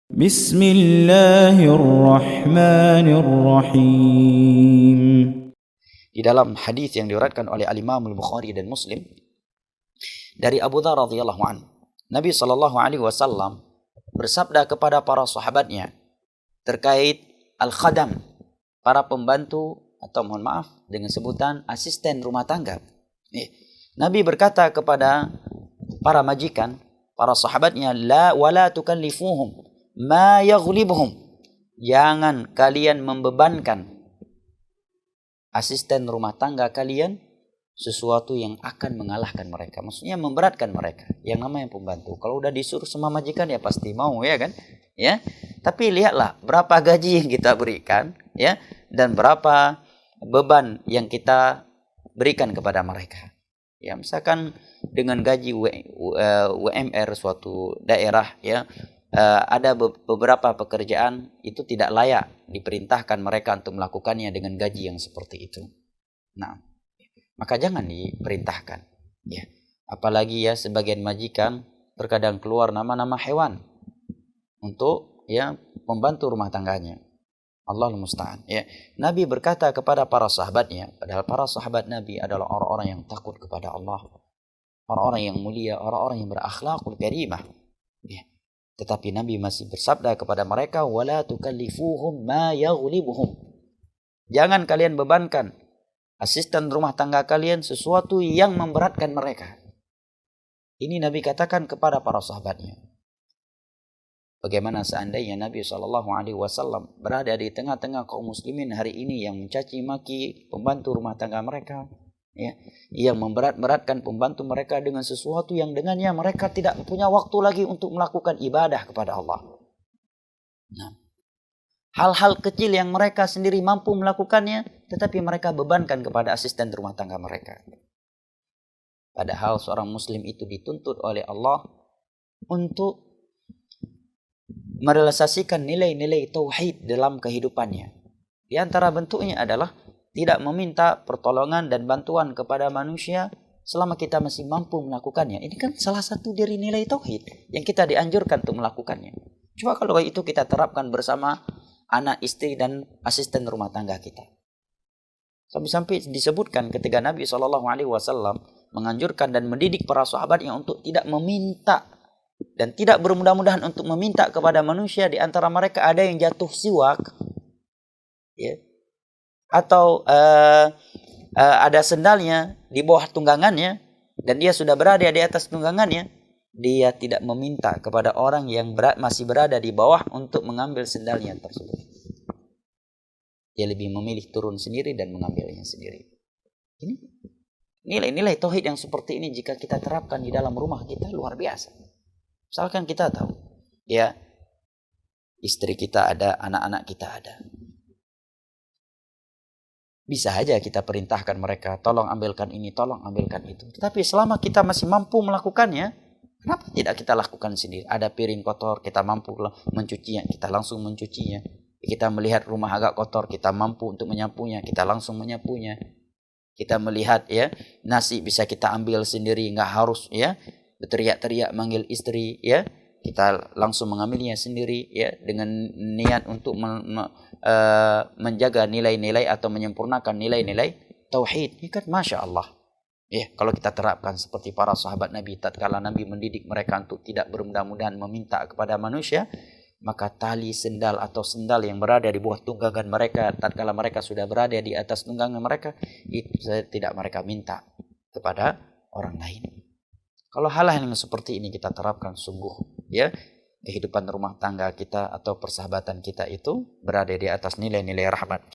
Bismillahirrahmanirrahim. Di dalam hadis yang diriwayatkan oleh Al-Imam Al-Bukhari dan Muslim dari Abu Dzar radhiyallahu anhu, Nabi sallallahu alaihi wasallam bersabda kepada para sahabatnya terkait al-khadam, para pembantu atau mohon maaf dengan sebutan asisten rumah tangga. Nabi berkata kepada para majikan, para sahabatnya, la wala tukallifuhum ma yaghlibuhum. Jangan kalian membebankan asisten rumah tangga kalian sesuatu yang akan mengalahkan mereka. Maksudnya memberatkan mereka. Yang namanya pembantu, kalau udah disuruh sama majikan ya pasti mau, ya kan? Ya. Tapi lihatlah berapa gaji yang kita berikan, ya, dan berapa beban yang kita berikan kepada mereka. Ya, misalkan dengan gaji UMR suatu daerah, ya, ada beberapa pekerjaan itu tidak layak diperintahkan mereka untuk melakukannya dengan gaji yang seperti itu. Nah, maka jangan diperintahkan, ya. Apalagi ya sebagian majikan terkadang keluar nama-nama hewan untuk ya membantu rumah tangganya. Allahul musta'an, ya. Nabi berkata kepada para sahabatnya, padahal para sahabat Nabi adalah orang-orang yang takut kepada Allah, orang-orang yang mulia, orang-orang yang berakhlakul karimah, ya. Tetapi Nabi masih bersabda kepada mereka, wala tukallifuhum ma yaghlibuhum. Jangan kalian bebankan asisten rumah tangga kalian sesuatu yang memberatkan mereka. Ini Nabi katakan kepada para sahabatnya. Bagaimana seandainya Nabi SAW berada di tengah-tengah kaum muslimin hari ini yang mencaci maki pembantu rumah tangga mereka, ya, yang memberat-beratkan pembantu mereka dengan sesuatu yang dengannya mereka tidak punya waktu lagi untuk melakukan ibadah kepada Allah. Nah, hal-hal kecil yang mereka sendiri mampu melakukannya, tetapi mereka bebankan kepada asisten rumah tangga mereka. Padahal seorang muslim itu dituntut oleh Allah untuk merealisasikan nilai-nilai tauhid dalam kehidupannya. Di antara bentuknya adalah tidak meminta pertolongan dan bantuan kepada manusia selama kita masih mampu melakukannya. Ini kan salah satu dari nilai tauhid yang kita dianjurkan untuk melakukannya. Coba kalau itu kita terapkan bersama anak, istri, dan asisten rumah tangga kita. Sampai-sampai disebutkan ketika Nabi SAW menganjurkan dan mendidik para sahabatnya untuk tidak meminta dan tidak bermudah-mudahan untuk meminta kepada manusia. Di antara mereka ada yang jatuh siwak, ya, atau ada sendalnya di bawah tunggangannya dan dia sudah berada di atas tunggangannya. Dia tidak meminta kepada orang yang masih berada di bawah untuk mengambil sendalnya tersebut. Dia lebih memilih turun sendiri dan mengambilnya sendiri. Ini nilai-nilai tauhid yang seperti ini jika kita terapkan di dalam rumah kita luar biasa. Misalkan kita tahu, ya, istri kita ada, anak-anak kita ada. Bisa aja kita perintahkan mereka, tolong ambilkan ini, tolong ambilkan itu. Tetapi selama kita masih mampu melakukannya, kenapa tidak kita lakukan sendiri? Ada piring kotor, kita mampu mencucinya, kita langsung mencucinya. Kita melihat rumah agak kotor, kita mampu untuk menyapunya, kita langsung menyapunya. Kita melihat, ya, nasi bisa kita ambil sendiri, nggak harus, ya, berteriak-teriak manggil istri, ya, kita langsung mengambilnya sendiri, ya, dengan niat untuk menjaga nilai-nilai atau menyempurnakan nilai-nilai tauhid. Ini kan masya Allah, ya, kalau kita terapkan seperti para sahabat Nabi tatkala Nabi mendidik mereka untuk tidak bermudah-mudahan meminta kepada manusia, maka tali sendal atau sendal yang berada di bawah tunggangan mereka tatkala mereka sudah berada di atas tunggangan mereka, itu tidak mereka minta kepada orang lain. Kalau hal-hal yang seperti ini kita terapkan, sungguh, ya, kehidupan rumah tangga kita atau persahabatan kita itu berada di atas nilai-nilai rahmat.